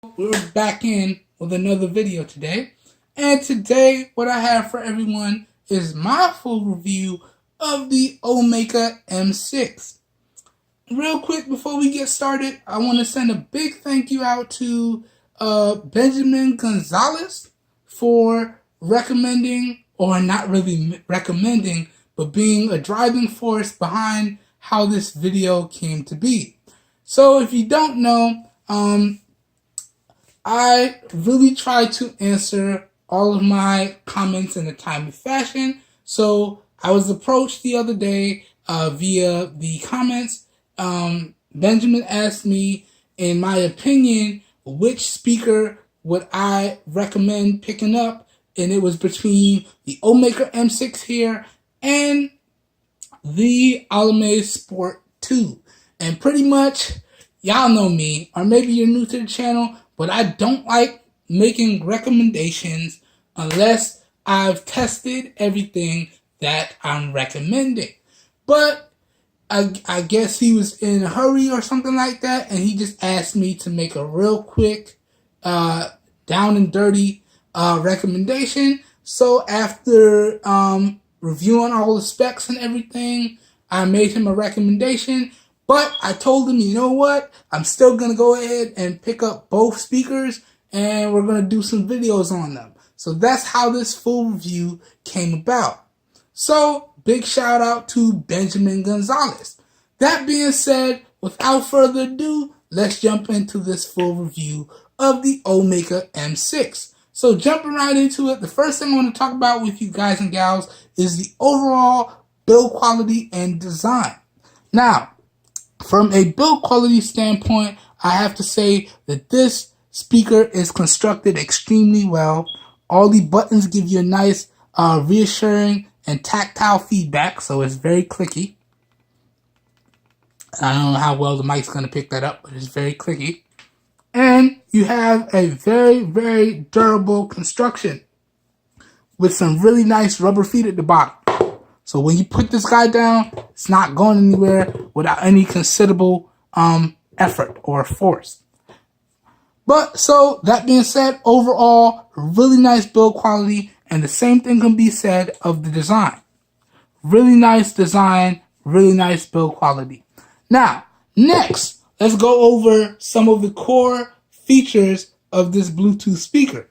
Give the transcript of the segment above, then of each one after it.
We're back in with another video today, and today what I have for everyone is my full review of the Omaker M6. Real quick before we get started, I want to send a big thank you out to Benjamin Gonzalez for recommending, or not really recommending, but being a driving force behind how this video came to be. So if you don't know, I really try to answer all of my comments in a timely fashion. So I was approached the other day via the comments. Benjamin asked me, in my opinion, which speaker would I recommend picking up, and it was between the Omaker M6 here and the Alame Sport 2. And pretty much, y'all know me, or maybe you're new to the channel, but I don't like making recommendations unless I've tested everything that I'm recommending. But I guess he was in a hurry or something like that, and he just asked me to make a real quick, down and dirty recommendation. So after reviewing all the specs and everything, I made him a recommendation. But I told him, you know what? I'm still going to go ahead and pick up both speakers, and we're going to do some videos on them. So that's how this full review came about. So, big shout out to Benjamin Gonzalez. That being said, without further ado, let's jump into this full review of the Omaker M6. So jumping right into it, the first thing I want to talk about with you guys and gals is the overall build quality and design. Now, from a build quality standpoint, I have to say that this speaker is constructed extremely well. All the buttons give you a nice reassuring and tactile feedback, so it's very clicky. I don't know how well the mic's going to pick that up, but it's very clicky. And you have a very, very durable construction with some really nice rubber feet at the bottom. So when you put this guy down, it's not going anywhere without any considerable effort or force. But so that being said, overall, really nice build quality, and the same thing can be said of the design. Really nice design, really nice build quality. Now, next, let's go over some of the core features of this Bluetooth speaker.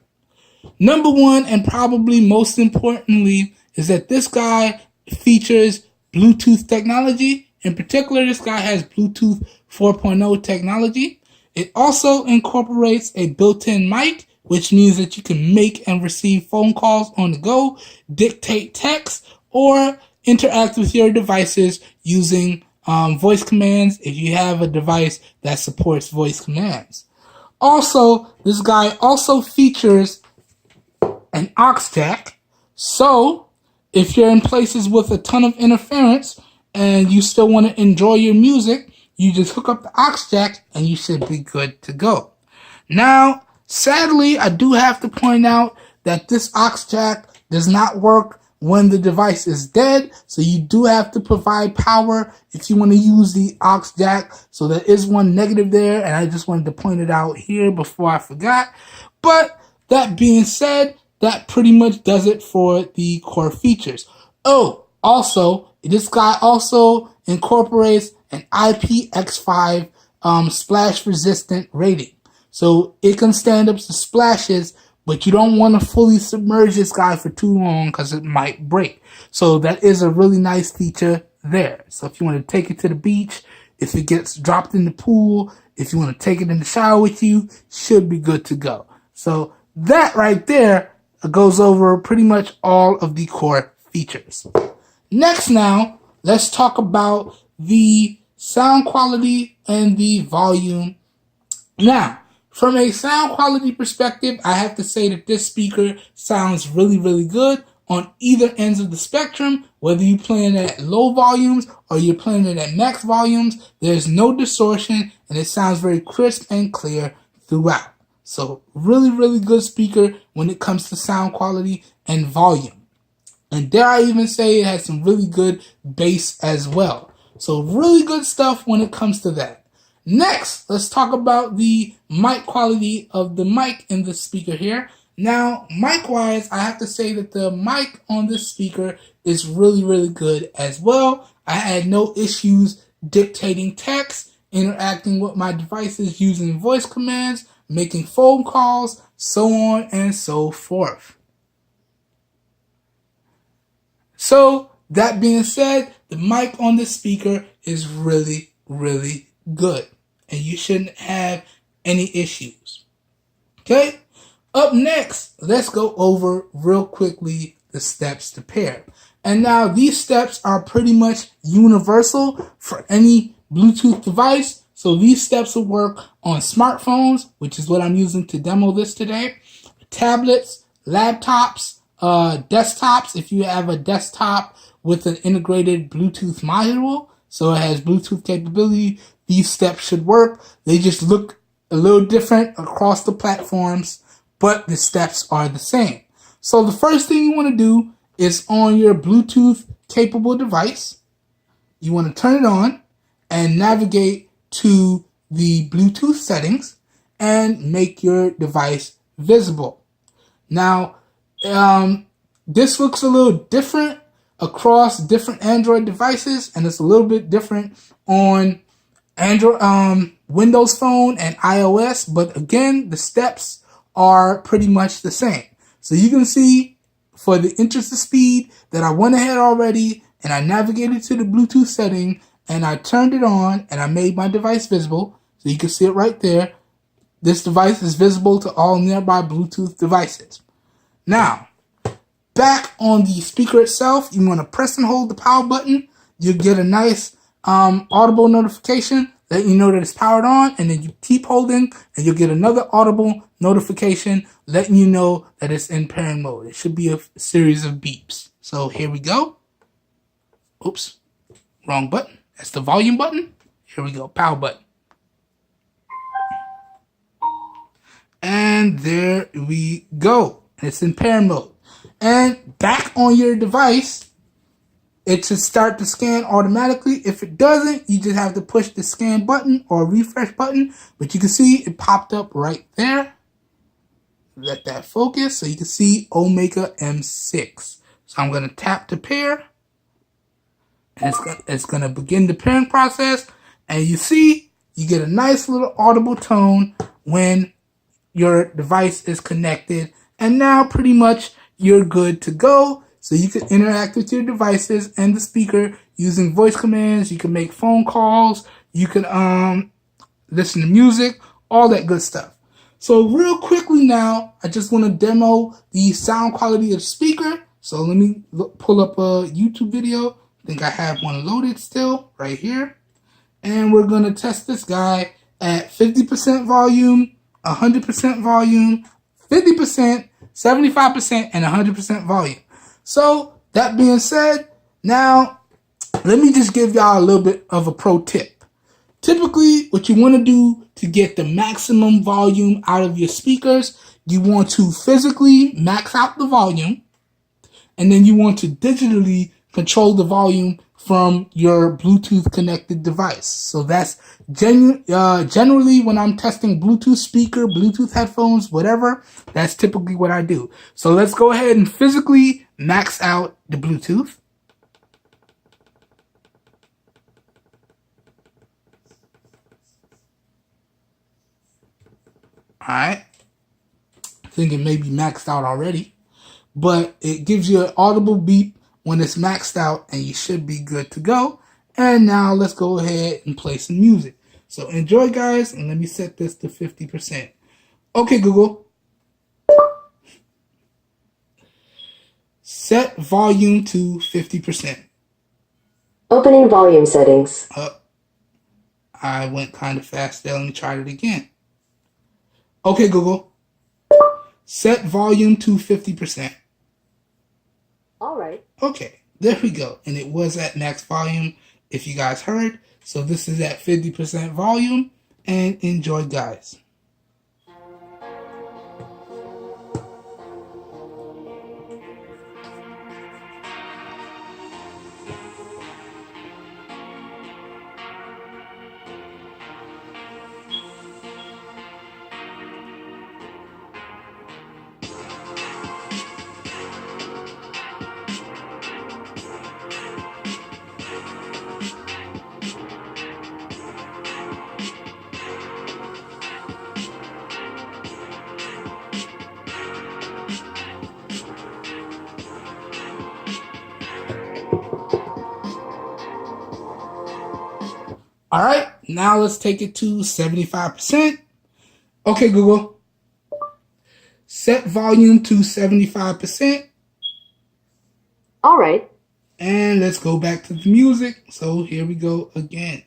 Number one, and probably most importantly, is that this guy features Bluetooth technology. In particular, this guy has Bluetooth 4.0 technology. It also incorporates a built-in mic, which means that you can make and receive phone calls on the go, dictate text, or interact with your devices using voice commands if you have a device that supports voice commands. Also, this guy also features an aux jack, so if you're in places with a ton of interference and you still want to enjoy your music, you just hook up the aux jack and you should be good to go. Now, sadly, I do have to point out that this aux jack does not work when the device is dead, so you do have to provide power if you want to use the aux jack. So there is one negative there, and I just wanted to point it out here before I forgot. But that being said, that pretty much does it for the core features. Oh, also, this guy also incorporates an IPX5 splash resistant rating. So it can stand up to splashes, but you don't want to fully submerge this guy for too long because it might break. So that is a really nice feature there. So if you want to take it to the beach, if it gets dropped in the pool, if you want to take it in the shower with you, should be good to go. So that right there goes over pretty much all of the core features. Next now, let's talk about the sound quality and the volume. Now, from a sound quality perspective, I have to say that this speaker sounds really, really good on either ends of the spectrum. Whether you're playing it at low volumes or you're playing it at max volumes, there's no distortion and it sounds very crisp and clear throughout. So really, really good speaker when it comes to sound quality and volume. And dare I even say it has some really good bass as well. So really good stuff when it comes to that. Next, let's talk about the mic quality of the mic in the speaker here. Now, mic-wise, I have to say that the mic on this speaker is really, really good as well. I had no issues dictating text, interacting with my devices using voice commands, making phone calls, so on and so forth. So, that being said, the mic on this speaker is really, really good. And you shouldn't have any issues. Okay? Up next, let's go over real quickly the steps to pair. And now these steps are pretty much universal for any Bluetooth device. So these steps will work on smartphones, which is what I'm using to demo this today, tablets, laptops, desktops, if you have a desktop with an integrated Bluetooth module, so it has Bluetooth capability, these steps should work. They just look a little different across the platforms, but the steps are the same. So the first thing you want to do is on your Bluetooth capable device, you want to turn it on and navigate to the Bluetooth settings and make your device visible. Now, this looks a little different across different Android devices, and it's a little bit different on Android, Windows Phone and iOS, but again, the steps are pretty much the same. So you can see, for the interest of speed, that I went ahead already and I navigated to the Bluetooth setting and I turned it on and I made my device visible. So you can see it right there. This device is visible to all nearby Bluetooth devices. Now, back on the speaker itself, you want to press and hold the power button. You'll get a nice audible notification letting you know that it's powered on, and then you keep holding and you'll get another audible notification letting you know that it's in pairing mode. It should be a series of beeps. So here we go. Oops, wrong button. That's the volume button. Here we go, power button. And there we go. It's in pairing mode. And back on your device, it should start to scan automatically. If it doesn't, you just have to push the scan button or refresh button. But you can see it popped up right there. Let that focus so you can see Omaker M6. So I'm going to tap to pair. And it's going to begin the pairing process. And you see, you get a nice little audible tone when your device is connected. And now pretty much you're good to go. So you can interact with your devices and the speaker using voice commands. You can make phone calls. You can listen to music, all that good stuff. So real quickly now, I just want to demo the sound quality of the speaker. So let me pull up a YouTube video. I think I have one loaded still right here. And we're going to test this guy at 50% volume, 100% volume, 50%, 75%, and 100% volume. So, that being said, now, let me just give y'all a little bit of a pro tip. Typically, what you want to do to get the maximum volume out of your speakers, you want to physically max out the volume, and then you want to digitally control the volume from your Bluetooth connected device. So that's generally when I'm testing Bluetooth speaker, Bluetooth headphones, whatever, that's typically what I do. So let's go ahead and physically max out the Bluetooth. Alright. I think it may be maxed out already, but it gives you an audible beep when it's maxed out, and you should be good to go. And now let's go ahead and play some music. So enjoy, guys, and let me set this to 50%. Okay, Google. Set volume to 50%. Opening volume settings. I went kind of fast there. Let me try it again. Okay, Google. Set volume to 50%. All right. Okay, there we go. And it was at max volume, if you guys heard. So this is at 50% volume. And enjoy, guys. All right, now let's take it to 75%. Okay, Google, set volume to 75%. All right. And let's go back to the music. So here we go again.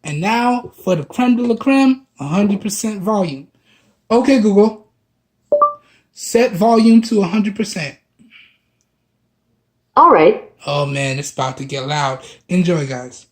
And now for the creme de la creme, 100% volume. Okay, Google, set volume to 100%. All right. Oh man, it's about to get loud. Enjoy, guys.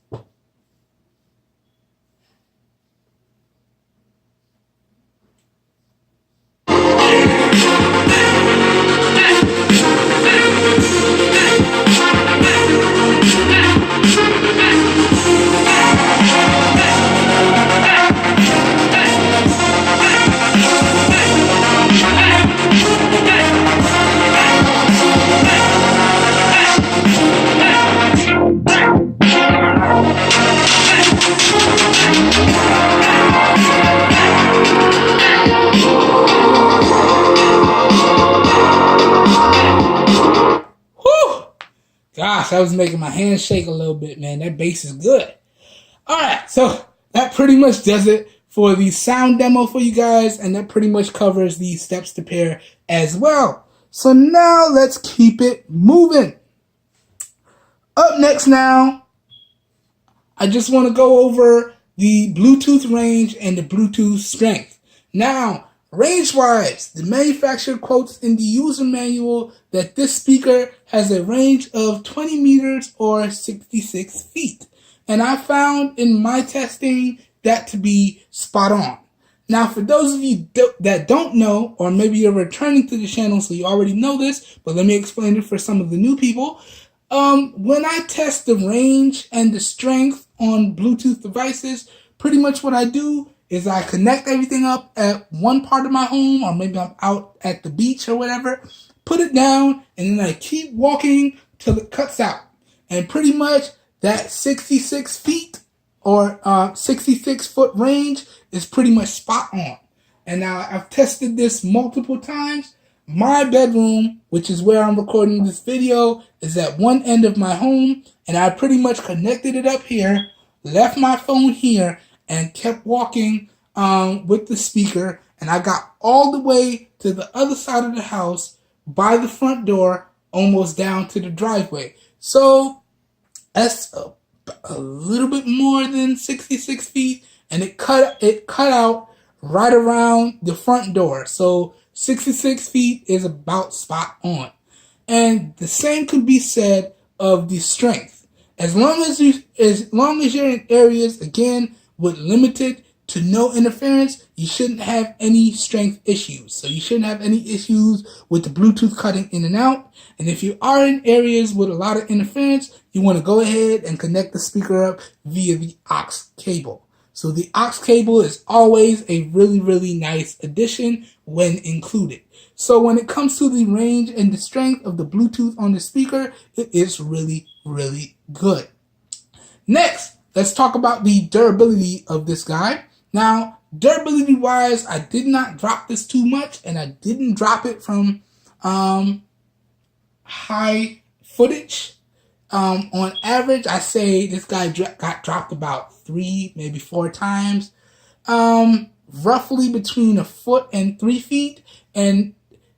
Gosh, that was making my hands shake a little bit, man. That bass is good. All right, so that pretty much does it for the sound demo for you guys, and that pretty much covers the steps to pair as well. So now let's keep it moving. Up next now, I just want to go over the Bluetooth range and the Bluetooth strength. Now, range-wise, the manufacturer quotes in the user manual that this speaker has a range of 20 meters or 66 feet. And I found in my testing that to be spot on. Now, for those of you that don't know, or maybe you're returning to the channel so you already know this, but let me explain it for some of the new people. When I test the range and the strength on Bluetooth devices, pretty much what I do is I connect everything up at one part of my home, or maybe I'm out at the beach or whatever, put it down, and then I keep walking till it cuts out. And pretty much that 66 feet or 66 foot range is pretty much spot on. And now I've tested this multiple times. My bedroom, which is where I'm recording this video, is at one end of my home, and I pretty much connected it up here, left my phone here, and kept walking with the speaker, and I got all the way to the other side of the house by the front door, almost down to the driveway. So that's a little bit more than 66 feet, and it cut out right around the front door. So 66 feet is about spot on. And the same could be said of the strength. As long as you're in areas, again, with limited to no interference, you shouldn't have any strength issues. So you shouldn't have any issues with the Bluetooth cutting in and out. And if you are in areas with a lot of interference, you want to go ahead and connect the speaker up via the aux cable. So the aux cable is always a really, really nice addition when included. So when it comes to the range and the strength of the Bluetooth on the speaker, it is really, really good. Next, let's talk about the durability of this guy. Now, durability wise, I did not drop this too much, and I didn't drop it from high footage. On average, I say this guy got dropped about 3, maybe 4 times, roughly between a foot and 3 feet, and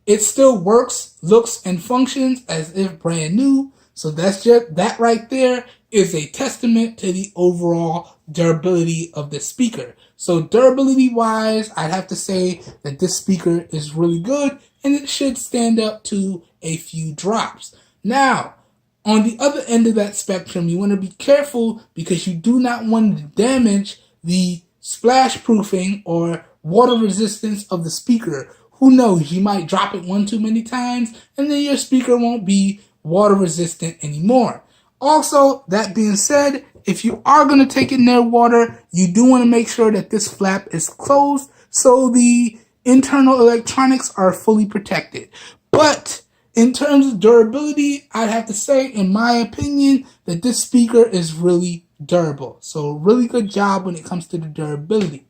it still works, looks, and functions as if brand new. So that right there is a testament to the overall durability of the speaker. So durability wise, I'd have to say that this speaker is really good, and it should stand up to a few drops. Now, on the other end of that spectrum, you want to be careful because you do not want to damage the splash proofing or water resistance of the speaker. Who knows, you might drop it one too many times and then your speaker won't be water resistant anymore. Also, that being said, if you are going to take it near water, you do want to make sure that this flap is closed so the internal electronics are fully protected. But in terms of durability, I'd have to say, in my opinion, that this speaker is really durable. So really good job when it comes to the durability.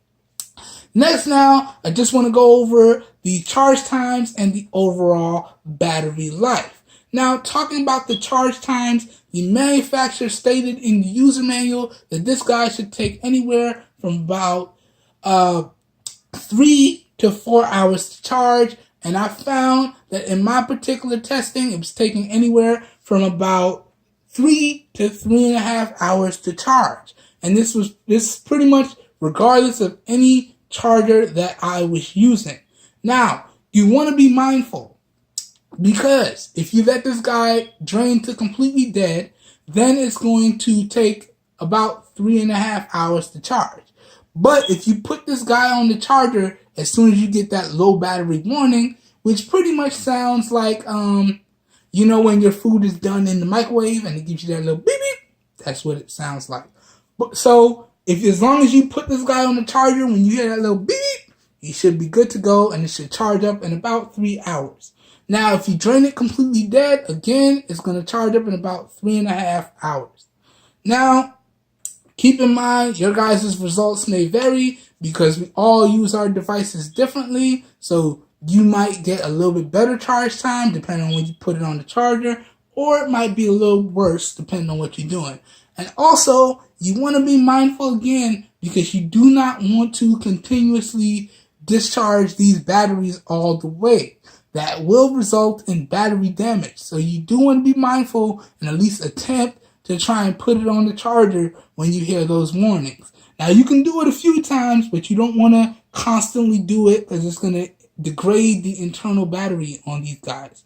Next now, I just want to go over the charge times and the overall battery life. Now, talking about the charge times, the manufacturer stated in the user manual that this guy should take anywhere from about 3 to 4 hours to charge. And I found that in my particular testing, it was taking anywhere from about 3 to 3.5 hours to charge. And this is pretty much regardless of any charger that I was using. Now, you want to be mindful, because if you let this guy drain to completely dead, then it's going to take about 3.5 hours to charge. But if you put this guy on the charger as soon as you get that low battery warning, which pretty much sounds like, you know, when your food is done in the microwave and it gives you that little beep beep, that's what it sounds like. So as long as you put this guy on the charger, when you hear that little beep, you should be good to go, and it should charge up in about 3 hours. Now, if you drain it completely dead, again, it's going to charge up in about 3.5 hours. Now, keep in mind, your guys' results may vary because we all use our devices differently. So you might get a little bit better charge time depending on when you put it on the charger, or it might be a little worse depending on what you're doing. And also, you want to be mindful again, because you do not want to continuously discharge these batteries all the way. That will result in battery damage. So you do want to be mindful and at least attempt to try and put it on the charger when you hear those warnings. Now, you can do it a few times, but you don't want to constantly do it, because it's going to degrade the internal battery on these guys.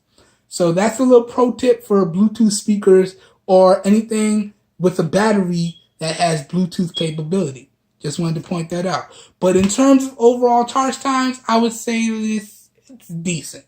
So that's a little pro tip for Bluetooth speakers or anything with a battery that has Bluetooth capability. Just wanted to point that out. But in terms of overall charge times, I would say it's decent.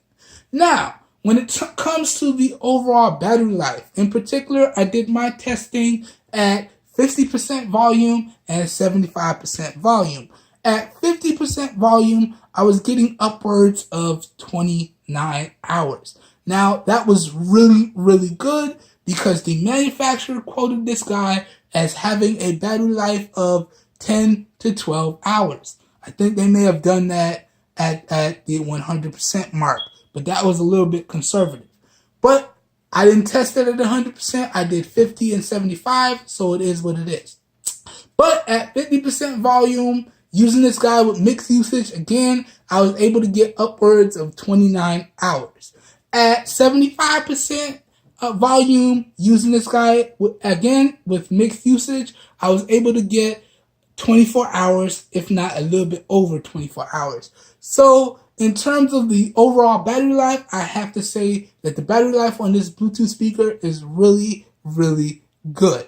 Now, when it comes to the overall battery life, in particular, I did my testing at 50% volume and 75% volume. At 50% volume, I was getting upwards of 29 hours. Now, that was really, really good, because the manufacturer quoted this guy as having a battery life of 10 to 12 hours. I think they may have done that at the 100% mark, but that was a little bit conservative. But I didn't test it at 100%. I did 50 and 75, so it is what it is. But at 50% volume, using this guy with mixed usage, again, I was able to get upwards of 29 hours. At 75% volume, using this guy, again, with mixed usage, I was able to get 24 hours, if not a little bit over 24 hours. So in terms of the overall battery life, I have to say that the battery life on this Bluetooth speaker is really, really good.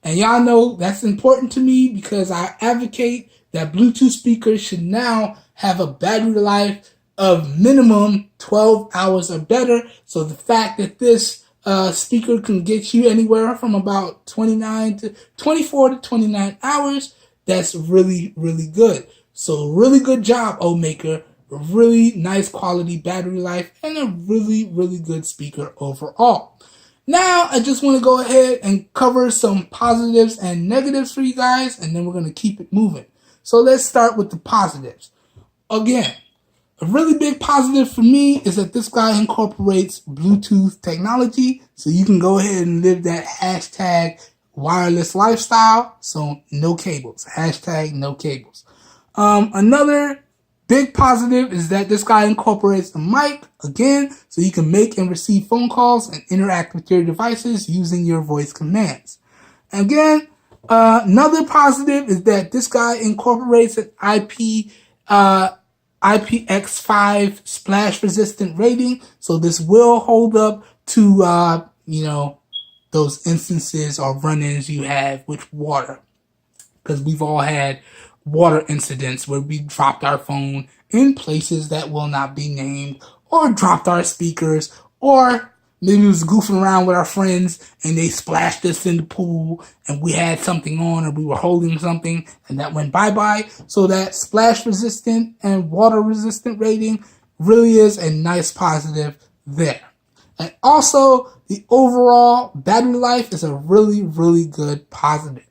And y'all know that's important to me, because I advocate that Bluetooth speakers should now have a battery life of minimum 12 hours or better. So the fact that this speaker can get you anywhere from about 24 to 29 hours, that's really, really good. So really good job, Omaker. Really nice quality battery life and a really, really good speaker overall. Now, I just want to go ahead and cover some positives and negatives for you guys, and then we're going to keep it moving. So let's start with the positives. Again, a really big positive for me is that this guy incorporates Bluetooth technology, so you can go ahead and live that hashtag wireless lifestyle. So no cables, hashtag no cables. Another big positive is that this guy incorporates a mic, again, so you can make and receive phone calls and interact with your devices using your voice commands. Again, another positive is that this guy incorporates an IPX5 splash resistant rating, so this will hold up to those instances or run-ins you have with water, because we've all had water incidents where we dropped our phone in places that will not be named, or dropped our speakers, or maybe we was goofing around with our friends and they splashed us in the pool and we had something on or we were holding something and that went bye-bye. So that splash resistant and water resistant rating really is a nice positive there. And also, the overall battery life is a really, really good positive.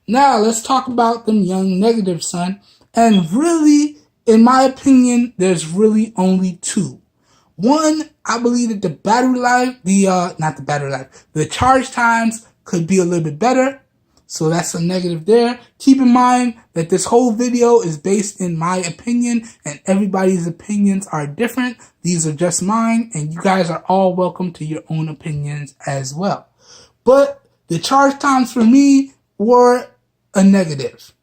Now, let's talk about them young negatives, son. And really, in my opinion, there's really only two. One, I believe that the battery life, the charge times could be a little bit better. So that's a negative there. Keep in mind that this whole video is based in my opinion, and everybody's opinions are different. These are just mine, and you guys are all welcome to your own opinions as well. But the charge times for me were a negative.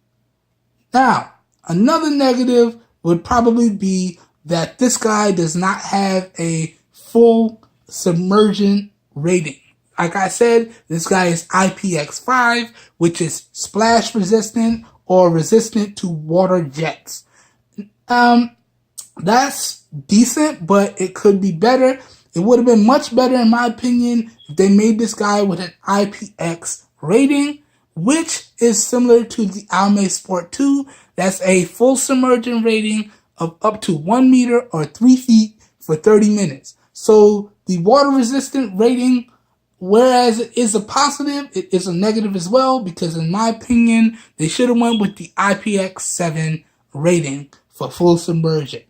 Now, another negative would probably be that this guy does not have a full submersion rating. Like I said, this guy is IPX5, which is splash resistant or resistant to water jets. That's decent, but it could be better. It would have been much better, in my opinion, if they made this guy with an IPX rating, which is similar to the Alme Sport 2. That's a full submersion rating of up to 1 meter or 3 feet for 30 minutes. So the water resistant rating, whereas it is a positive, it is a negative as well, because in my opinion, they should have went with the IPX7 rating for full submersion.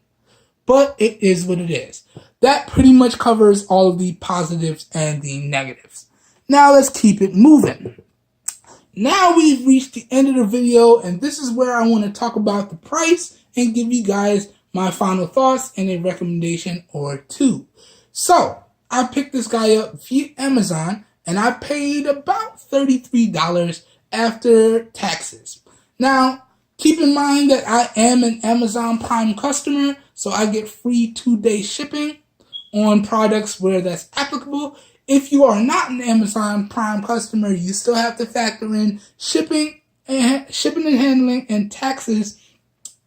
But it is what it is. That pretty much covers all of the positives and the negatives. Now let's keep it moving. Now we've reached the end of the video, and this is where I want to talk about the price and give you guys my final thoughts and a recommendation or two. So, I picked this guy up via Amazon, and I paid about $33 after taxes. Now, keep in mind that I am an Amazon Prime customer, so I get free 2-day shipping on products where that's applicable. If you are not an Amazon Prime customer, you still have to factor in shipping and handling and taxes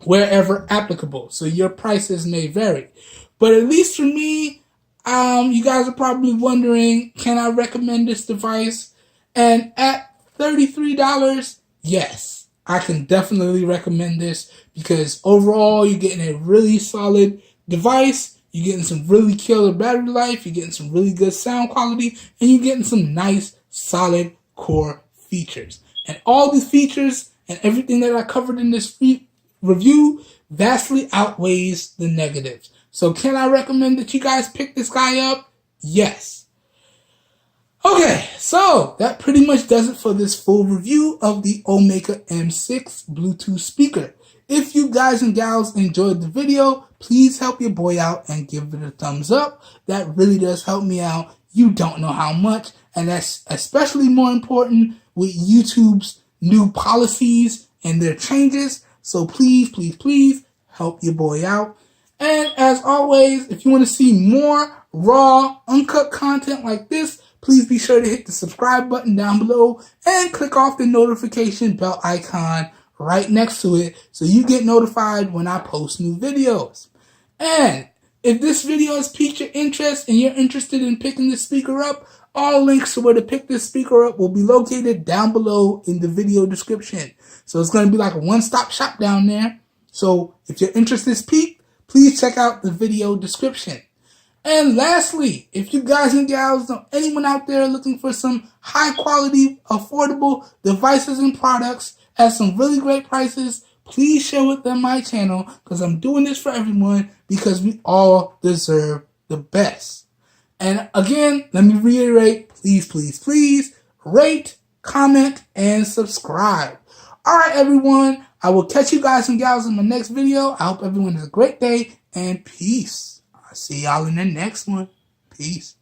wherever applicable. So your prices may vary. But at least for me, you guys are probably wondering, can I recommend this device? And at $33, yes, I can definitely recommend this, because overall you're getting a really solid device. You're getting some really killer battery life. You're getting some really good sound quality. And you're getting some nice, solid core features. And all these features and everything that I covered in this review vastly outweighs the negatives. So can I recommend that you guys pick this guy up? Yes. Okay, so that pretty much does it for this full review of the Omaker M6 Bluetooth speaker. If you guys and gals enjoyed the video, please help your boy out and give it a thumbs up. That really does help me out. You don't know how much, and that's especially more important with YouTube's new policies and their changes. So please, please, please help your boy out. And as always, if you want to see more raw, uncut content like this, please be sure to hit the subscribe button down below and click off the notification bell icon right next to it so you get notified when I post new videos. And if this video has piqued your interest and you're interested in picking this speaker up, all links to where to pick this speaker up will be located down below in the video description. So it's going to be like a one-stop shop down there. So if your interest is piqued, please check out the video description. And lastly, if you guys and gals know anyone out there looking for some high quality, affordable devices and products at some really great prices, please share with them my channel, because I'm doing this for everyone, because we all deserve the best. And again, let me reiterate, please, please, please rate, comment, and subscribe. All right, everyone. I will catch you guys and gals in my next video. I hope everyone has a great day, and peace. I'll see y'all in the next one. Peace.